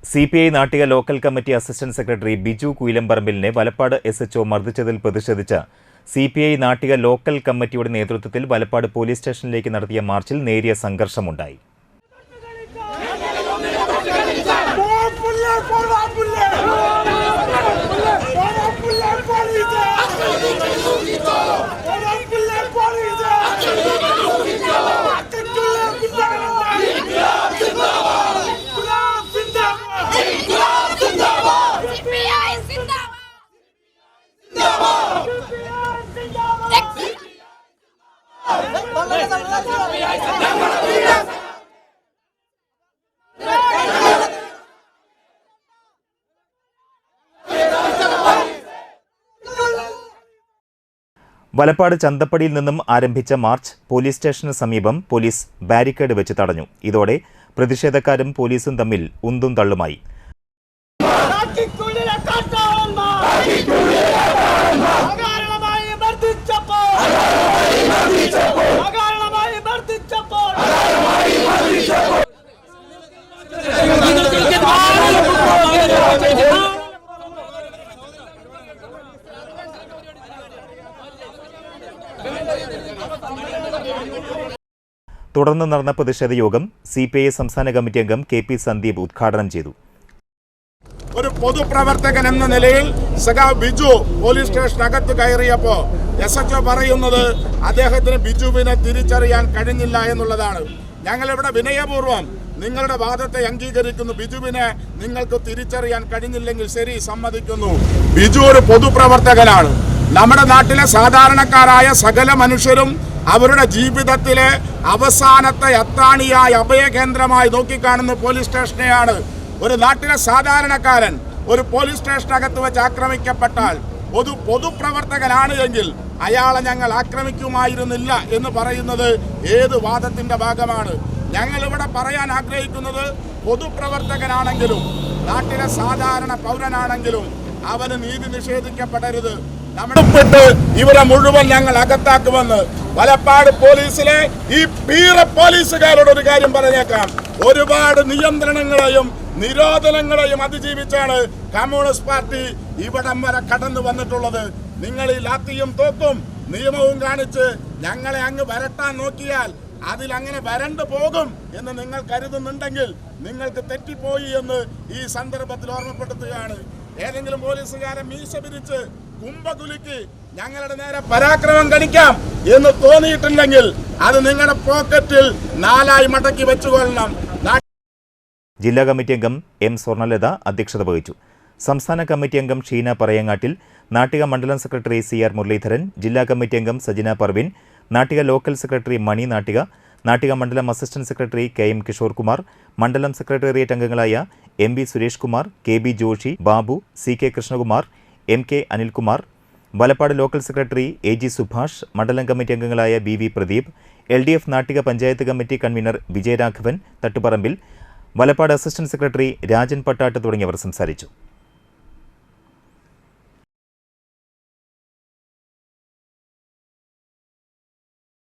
CPI Nattika local committee assistant secretary Biju കുയിലമ്പറമ്പിലിനെ Valappad SHO മർദ്ദിച്ചതിൽ പ്രതിഷേധിച്ച CPI നാട്ടിക ലോക്കൽ കമ്മിറ്റിയുടെ നേതൃത്വത്തിൽ വലപ്പാട് പോലീസ് സ്റ്റേഷനിലേക്ക് നടത്തിയ മാർച്ചിൽ നേരിയ സംഘർഷമുണ്ടായി. വലപ്പാട് ചന്തപ്പടിയിൽ നിന്നും ആരംഭിച്ച മാർച്ച് പോലീസ് സ്റ്റേഷന് സമീപം പോലീസ് ബാരിക്കേഡ് വെച്ച് തടഞ്ഞു. ഇതോടെ പ്രതിഷേധക്കാരും പോലീസും തമ്മിൽ ഉന്തും തള്ളുമായി. തുടർന്ന് നടന്ന പ്രതിഷേധ യോഗം CPI സംസ്ഥാന കമ്മിറ്റി അംഗം KP സന്ദീപ് ഉദ്ഘാടനം ചെയ്തു. ഒരു പൊതുപ്രവർത്തകൻ എന്ന നിലയിൽ സഖാവ് ബിജു പോലീസ് സ്റ്റേഷനകത്ത് കയറിയപ്പോൾ SHO പറയുന്നത് അദ്ദേഹത്തിന് ബിജുവിനെ തിരിച്ചറിയാൻ കഴിഞ്ഞില്ല എന്നുള്ളതാണ്. ഞങ്ങളിവിടെ വിനയപൂർവ്വം നിങ്ങളുടെ വാദത്തെ അംഗീകരിക്കുന്നു. ബിജുവിനെ നിങ്ങൾക്ക് തിരിച്ചറിയാൻ കഴിഞ്ഞില്ലെങ്കിൽ ശരി, സമ്മതിക്കുന്നു. ബിജു ഒരു പൊതുപ്രവർത്തകനാണ്. നമ്മുടെ നാട്ടിലെ സാധാരണക്കാരായ സകല മനുഷ്യരും അവരുടെ ജീവിതത്തിലെ അവസാനത്തെ അത്താണിയായി അഭയകേന്ദ്രമായി നോക്കിക്കാണുന്ന പോലീസ് സ്റ്റേഷനെയാണ്. ഒരു നാട്ടിലെ സാധാരണക്കാരൻ ഒരു പോലീസ് സ്റ്റേഷനകത്ത് വെച്ച് ആക്രമിക്കപ്പെട്ടാൽ പൊതുപ്രവർത്തകനാണ് എങ്കിൽ അയാളെ ഞങ്ങൾ ആക്രമിക്കുമായിരുന്നില്ല എന്ന് പറയുന്നത് ഏത് വാദത്തിന്റെ ഭാഗമാണ്? ഞങ്ങൾ ഇവിടെ പറയാൻ ആഗ്രഹിക്കുന്നത് പൊതുപ്രവർത്തകനാണെങ്കിലും നാട്ടിലെ സാധാരണ പൗരനാണെങ്കിലും അവന് നീതി നിഷേധിക്കപ്പെടരുത്. നമ്മുടെ ഇവരെ മുഴുവൻ ഞങ്ങൾ അകത്താക്കുമെന്ന് വലപ്പാട് പോലീസിലെ ഈ പീറ പോലീസുകാരോട് ഒരു കാര്യം പറഞ്ഞേക്കാം. ഒരുപാട് നിയന്ത്രണങ്ങളെയും നിരോധനങ്ങളെയും അതിജീവിച്ചാണ് കമ്മ്യൂണിസ്റ്റ് പാർട്ടി ഇവിടം വരെ കടന്നു വന്നിട്ടുള്ളത്. നിങ്ങൾ ഈ ലാത്തിയും തോക്കും നിയമവും കാണിച്ച് ഞങ്ങളെ അങ്ങ് വരട്ടാൻ നോക്കിയാൽ അതിലങ്ങനെ വരണ്ടു പോകും എന്ന് നിങ്ങൾ കരുതുന്നുണ്ടെങ്കിൽ നിങ്ങൾക്ക് തെറ്റിപ്പോയി എന്ന് ഈ സന്ദർഭത്തിൽ ഓർമ്മപ്പെടുത്തുകയാണ്. ഏതെങ്കിലും പോലീസുകാരെ മീശ പിരിച്ച് കുംഭകുലുക്കി ഞങ്ങളുടെ നേരെ പരാക്രമം കാണിക്കാം എന്ന് തോന്നിയിട്ടുണ്ടെങ്കിൽ അത് നിങ്ങളുടെ പോക്കറ്റിൽ 4 മടക്കി വെച്ചുകൊള്ളണം. ജില്ലാ കമ്മിറ്റി അംഗം M സ്വർണലത അധ്യക്ഷത വഹിച്ചു. സംസ്ഥാന കമ്മിറ്റി അംഗം ഷീന പറയങ്ങാട്ടിൽ, നാട്ടിക മണ്ഡലം സെക്രട്ടറി CR മുരളീധരൻ, ജില്ലാ കമ്മിറ്റി അംഗം സജിന പർവിൻ, നാട്ടിക ലോക്കൽ സെക്രട്ടറി മണി നാട്ടിക, നാട്ടിക മണ്ഡലം assistant secretary KM Kishore Kumar, മണ്ഡലം സെക്രട്ടേറിയറ്റ് അംഗങ്ങളായ MB Suresh Kumar, KB Joshi, Babu, CK Krishnakumar, MK Anilkumar, Valappad local secretary AG Subhash, മണ്ഡലം കമ്മിറ്റി അംഗങ്ങളായ BV Pradeep, LDF Nattika panchayat committee convener Vijayaraghavan Thattuparambil, Valappad assistant secretary Rajan Pattat തുടങ്ങിയവർ സംസാരിച്ചു.